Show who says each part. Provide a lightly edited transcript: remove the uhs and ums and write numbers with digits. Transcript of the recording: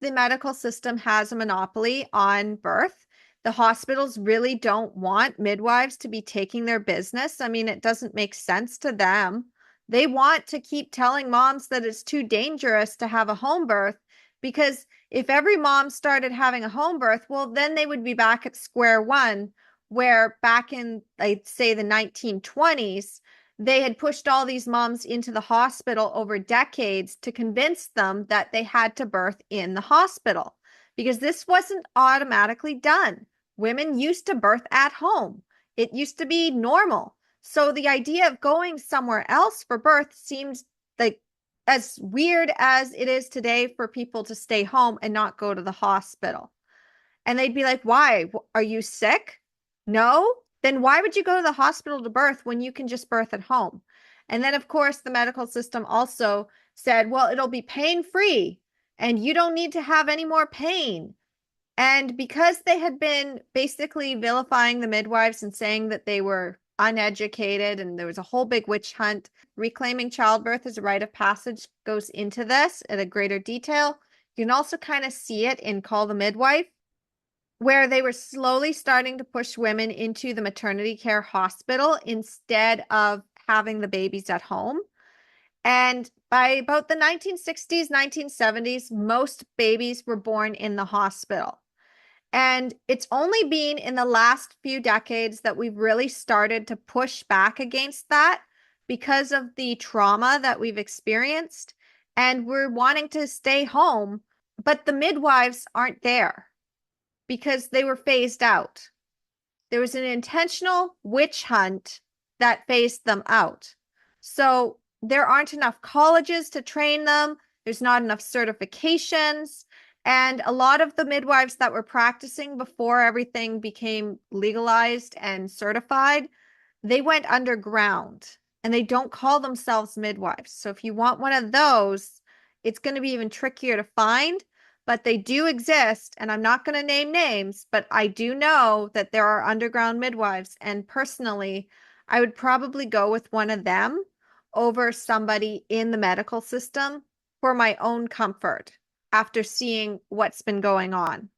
Speaker 1: the medical system has a monopoly on birth. The hospitals really don't want midwives to be taking their business. I mean, it doesn't make sense to them. They want to keep telling moms that it's too dangerous to have a home birth because if every mom started having a home birth, well, then they would be back at square one, where back in, I'd say, the 1920s, they had pushed all these moms into the hospital over decades to convince them that they had to birth in the hospital because this wasn't automatically done. Women used to birth at home. It used to be normal. So the idea of going somewhere else for birth seems like as weird as it is today for people to stay home and not go to the hospital. And they'd be like, why? Are you sick? No? Then why would you go to the hospital to birth when you can just birth at home? And then, of course, the medical system also said, well, it'll be pain-free and you don't need to have any more pain. And because they had been basically vilifying the midwives and saying that they were uneducated and there was a whole big witch hunt, reclaiming childbirth as a rite of passage goes into this at a greater detail. You can also kind of see it in Call the Midwife, where they were slowly starting to push women into the maternity care hospital instead of having the babies at home. And by about the 1960s, 1970s, most babies were born in the hospital. And it's only been in the last few decades that we've really started to push back against that because of the trauma that we've experienced. And we're wanting to stay home, but the midwives aren't there because they were phased out. There was an intentional witch hunt that phased them out. So there aren't enough colleges to train them. There's not enough certifications. And a lot of the midwives that were practicing before everything became legalized and certified, they went underground and they don't call themselves midwives. So if you want one of those, it's going to be even trickier to find, but they do exist. And I'm not going to name names, but I do know that there are underground midwives. And personally, I would probably go with one of them over somebody in the medical system for my own comfort after seeing what's been going on.